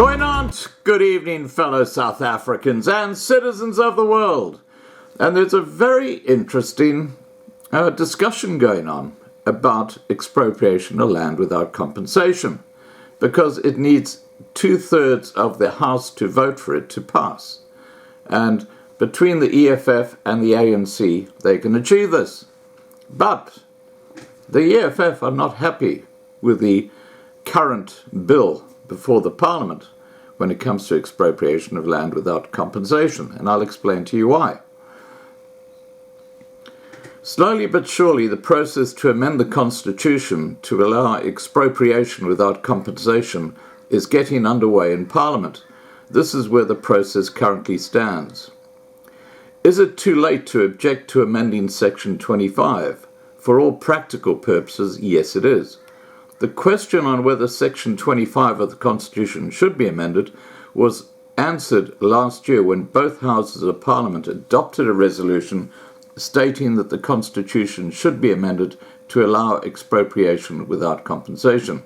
Goinant, good evening, fellow South Africans and citizens of the world. And there's a very interesting discussion going on about expropriation of land without compensation, because it needs 2/3 of the House to vote for it to pass. And between the EFF and the ANC, they can achieve this. But the EFF are not happy with the current bill before the Parliament when it comes to expropriation of land without compensation, and I'll explain to you why. Slowly but surely, the process to amend the Constitution to allow expropriation without compensation is getting underway in Parliament. This is where the process currently stands. Is it too late to object to amending Section 25? For all practical purposes, yes, it is. The question on whether Section 25 of the Constitution should be amended was answered last year when both houses of Parliament adopted a resolution stating that the Constitution should be amended to allow expropriation without compensation.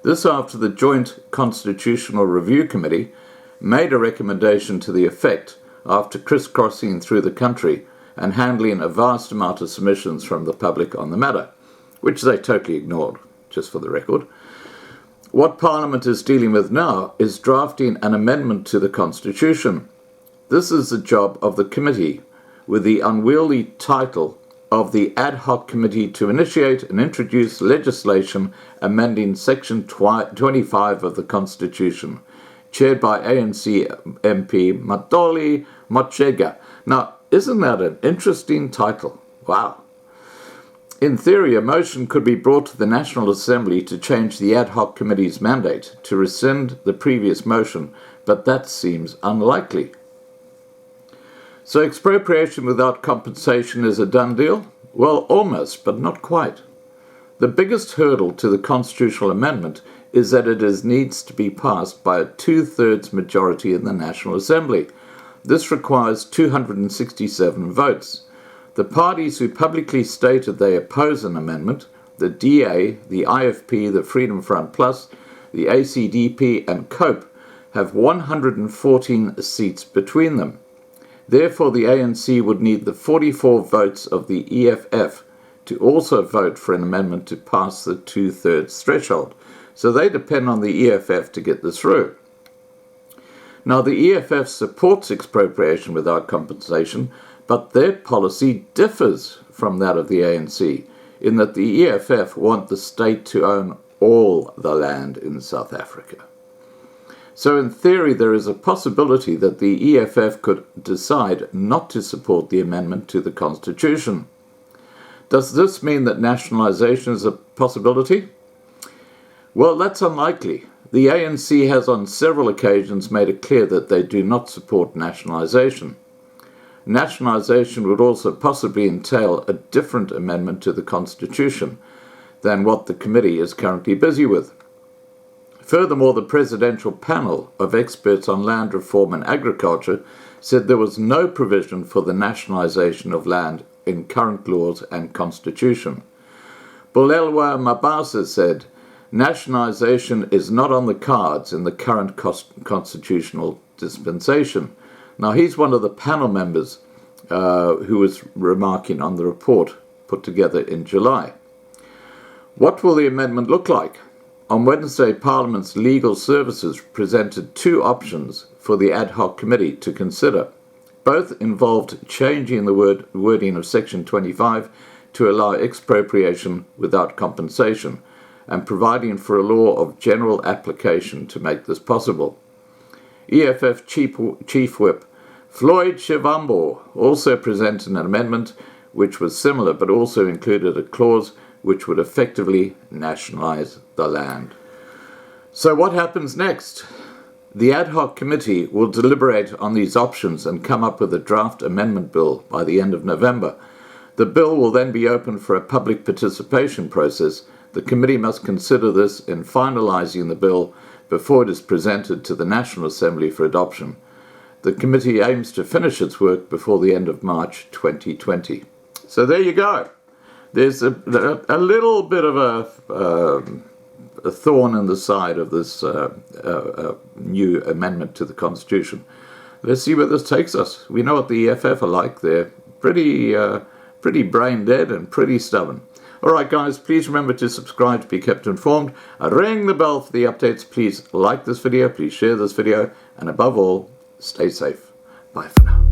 This after the Joint Constitutional Review Committee made a recommendation to the effect after crisscrossing through the country and handling a vast amount of submissions from the public on the matter, which they totally ignored, just for the record. What Parliament is dealing with now is drafting an amendment to the Constitution. This is the job of the committee, with the unwieldy title of the Ad Hoc Committee to initiate and introduce legislation amending Section 25 of the Constitution, chaired by ANC MP Matoli Motshega. Now, isn't that an interesting title? Wow. In theory, a motion could be brought to the National Assembly to change the Ad Hoc Committee's mandate to rescind the previous motion, but that seems unlikely. So expropriation without compensation is a done deal? Well, almost, but not quite. The biggest hurdle to the constitutional amendment is that it needs to be passed by a 2/3 majority in the National Assembly. This requires 267 votes. The parties who publicly stated they oppose an amendment, the DA, the IFP, the Freedom Front Plus, the ACDP and COPE, have 114 seats between them. Therefore, the ANC would need the 44 votes of the EFF to also vote for an amendment to pass the 2/3 threshold. So they depend on the EFF to get this through. Now, the EFF supports expropriation without compensation, but their policy differs from that of the ANC, in that the EFF want the state to own all the land in South Africa. So in theory, there is a possibility that the EFF could decide not to support the amendment to the Constitution. Does this mean that nationalization is a possibility? Well, that's unlikely. The ANC has on several occasions made it clear that they do not support nationalization. Nationalization would also possibly entail a different amendment to the Constitution than what the committee is currently busy with. Furthermore, the presidential panel of experts on land reform and agriculture said there was no provision for the nationalization of land in current laws and constitution. Bulelwa Mabasa said, nationalization is not on the cards in the current constitutional dispensation. Now, he's one of the panel members who was remarking on the report put together in July. What will the amendment look like? On Wednesday, Parliament's Legal Services presented two options for the Ad Hoc Committee to consider. Both involved changing the wording of Section 25 to allow expropriation without compensation and providing for a law of general application to make this possible. EFF Chief Whip Floyd Shivambo also presented an amendment which was similar but also included a clause which would effectively nationalize the land. So what happens next? The Ad Hoc Committee will deliberate on these options and come up with a draft amendment bill by the end of November. The bill will then be open for a public participation process. The committee must consider this in finalizing the bill before it is presented to the National Assembly for adoption. The committee aims to finish its work before the end of March 2020. So there you go. There's a little bit of a a thorn in the side of this new amendment to the Constitution. Let's see where this takes us. We know what the EFF are like. They're pretty brain dead and pretty stubborn. All right, guys, please remember to subscribe to be kept informed. Ring the bell for the updates. Please like this video. Please share this video. And above all, stay safe. Bye for now.